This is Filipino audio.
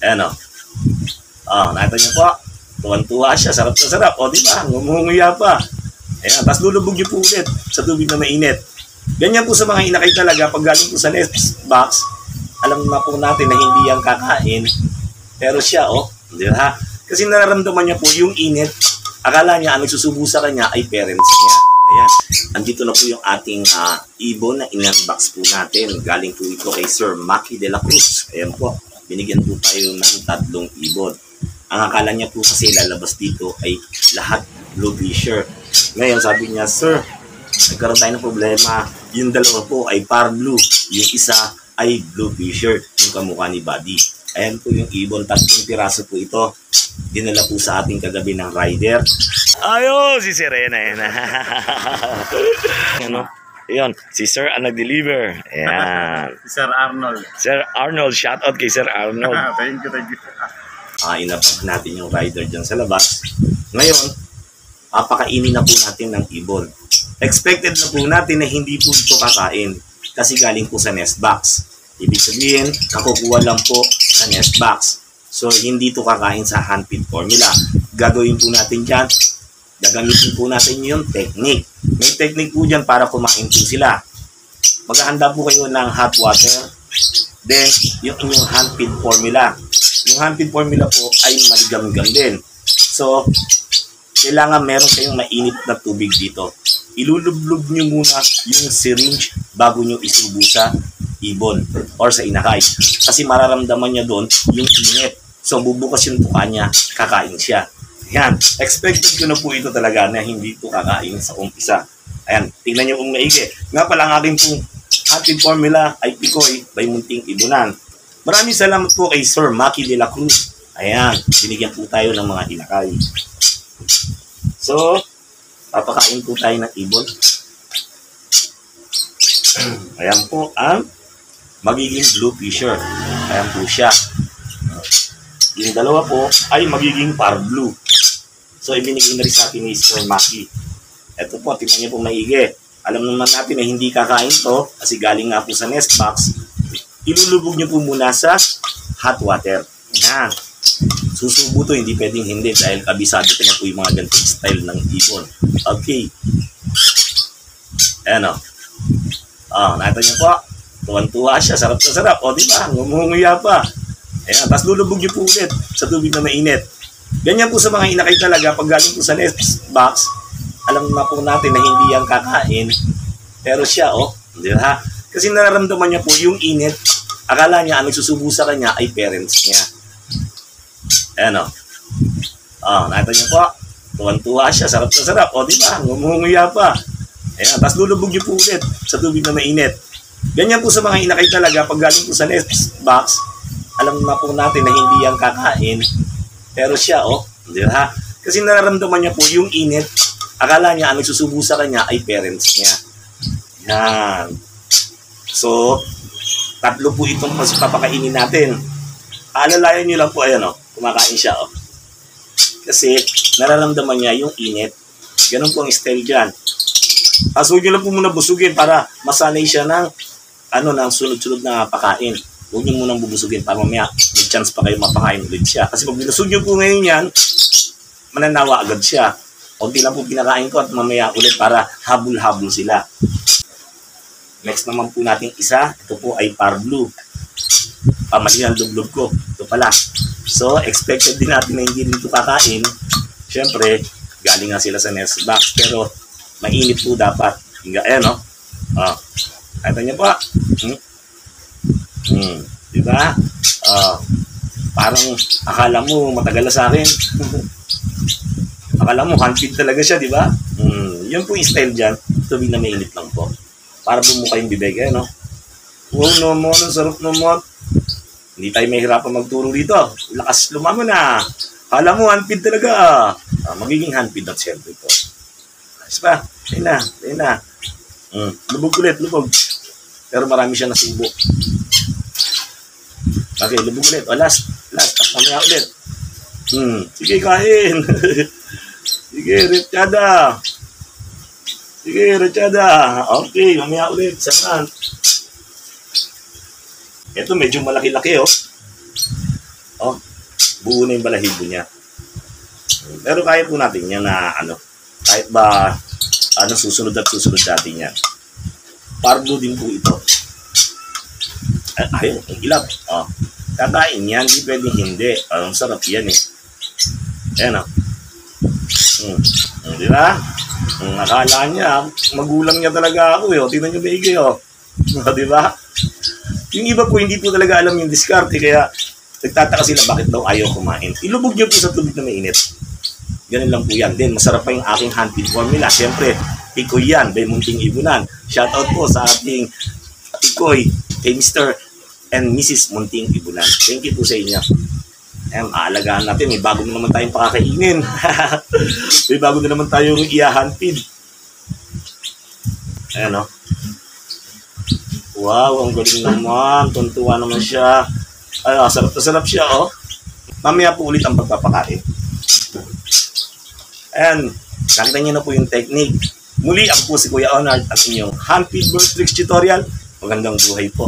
Ayan o. Nakita niyo po. Tuwan-tuwa siya. Sarap na sarap. O, di ba? Ngumunguya pa. Ayan. Tapos lulubog niyo po ulit sa tubig na mainit. Ganyan po sa mga inakay talaga. Pag galing po sa nest box, alam na po natin na hindi yan kakain. Pero siya, di ba? Kasi nararamdaman niya po yung init. Akala niya ang nagsusubo sa kanya ay parents niya. Ayan. Andito na po yung ating ibon na in-unbox po natin. Galing po ito kay Sir Maki de la Cruz. Ayan po. Binigyan po tayo ng 3 ibon. Ang akala niya po kasi lalabas dito ay lahat blue fisher. Ngayon sabi niya, Sir, nagkaroon tayo ng problema. Yung dalawa po ay par blue. Yung isa ay blue fisher. Yung kamukha ni Buddy. Ayan po yung ibon. 3 piraso po ito. Dinala po sa ating kagabi ng rider. Ayun, si Serena yan. Ano? Ayun, si Sir ang nag-deliver. Ayan. Si Sir Arnold. Sir Arnold, shout out kay Sir Arnold. Thank you. Inapag natin yung rider dyan sa labas. Ngayon, pakainin na po natin ng ibon. Expected na po natin na hindi po ito kakain kasi galing po sa nest box. Ibig sabihin, nakukuha lang po sa nest box. So, hindi ito kakain sa hand-feed formula. Gagawin po natin dyan, gagamitin po natin yung technique. May technique po dyan para kumain po sila. Maghahanda po kayo ng hot water. Then, yung inyong hand-feed formula. Yung hand-feed formula po ay maligam-gam din. So, kailangan meron kayong mainit na tubig dito. Ilulublog nyo muna yung syringe bago nyo isubo sa ibon or sa inakay. Kasi mararamdaman niya doon yung init. So, bubukas yung tuka niya, kakain siya. Ayan. Expected ko na po ito talaga na hindi ito kakain sa umpisa. Ayan. Tingnan niyo kung maigi. Nga pala ang aking pong hand-feed formula ay Pikoy by Munting Ibunan. Maraming salamat po kay Sir Maki de la Cruz. Ayan. Binigyan po tayo ng mga inakay. So, papakain po tayo ng ibon. Ayan po ang magiging blue fisher. Ayan po siya. Yung dalawa po ay magiging par blue. So, ibinigay na rin sa atin ni Sir Maki. Ito po, tingnan niyo po maigi. Alam naman natin na hindi kakain to kasi galing nga po sa nest box. Ilulubog niyo po muna sa hot water. Ayan. Susubo to, hindi pwedeng hindi dahil kabisado ko na po yung mga ganitong style ng ibon. Okay. Ayan o. Nakita niyo po. Tuwan-tuwa siya. Sarap na sarap. O, diba? Ngumunguya pa. Ayan. Tapos lulubog niyo po ulit sa tubig na mainit. Ganyan po sa mga inakay talaga. Pag galing po sa nest box, alam na po natin na hindi yan kakain. Pero siya, diba? Kasi nararamdaman niya po yung init. Akala niya ang nagsusubo sa kanya ay parents niya. Ayan o. Nakita niyo po. Tuwan-tuwa siya. Sarap na sarap. O, diba? Ngumunguya pa. Ayan. Tapos lulubog niyo po ulit sa tubig na mainit. Ganyan po sa mga inakay talaga. Pag galing po sa nest box, alam na po natin na hindi yan kakain. Pero siya, diba? Kasi nararamdaman niya po yung init. Akala niya ang nagsusubo sa kanya ay parents niya. Yan. So, 3 po itong papakainin natin. Alalayan niyo lang po, ayan kumakain siya Kasi nararamdaman niya yung init. Ganun po ang style dyan. Tapos huwag niyo lang po muna busugin para masanay siya ng ng sunod-sunod na pakain. Huwag niyo munang bubusugin para mamaya may chance pa kayo mapakain ulit siya. Kasi pag binusog niyo po ngayon yan, mananawa agad siya. Kunti lang po pinakain ko at mamaya ulit para habol-habol sila. Next naman po natin isa. Ito po ay par blue. Mali ang lublog ko. Ito pala. So, expected din natin na hindi dito kakain. Siyempre, galing nga sila sa nest box. Pero, mainit po dapat. Ayan, Kaya niyo po. Diba? Parang akala mo matagal na sa akin. Akala mo hand-feed talaga siya, diba? Yun po yung style dyan. Tubig na mainit lang po. Para bumuka yung bibig, naman, ang sarap naman. Hindi tayo mahirapan magturo dito. Lakas lumamo na. Akala mo, hand-feed talaga. Magiging hand-feed at siyempre ito. Ayos pa. Ayun na. Lubog ulit. Pero marami siya nasubo. Okay, lubog ulit. Last. Tapos mamaya ulit. Sige, kain. Sige, rechada. Okay, mamaya ulit. Saan? Ito medyo malaki-laki buo na yung balahibo niya. Pero kaya po natin yan na kahit ba susunod at susunod natin yan. Pardo din po ito. Ayun, ang ilap. Kakain yan, hindi pwedeng hindi. Ang sarap yan eh. Ayan di ba? Nakala niya, magulang niya talaga ako eh. Tingnan niyo baigi di ba? Yung iba po, hindi po talaga alam yung diskarte, kaya nagtataka sila bakit daw ayaw kumain. Ilubog niyo po sa tubig na mainit. Ganun lang po yan. Then, masarap pa yung aking handmade formula. Siyempre, Tikoy yan, by Munting Ibunan. Shoutout po sa ating Tikoy, kay Mr. and Mrs. Munting Ibunan. Thank you po sa inyo. Aalagaan natin. May bago na naman tayong pakakainin. May bago na naman tayong i-handmade. Ayan Wow, ang galing naman. Tuntua naman siya. Ay, sarap na sarap siya, Mamaya po ulit ang pagpapakain. Ayan, nakita niyo na po yung technique. Muli, ako po si Kuya Onard, ang inyong handmade bird tricks tutorial. Magandang buhay po.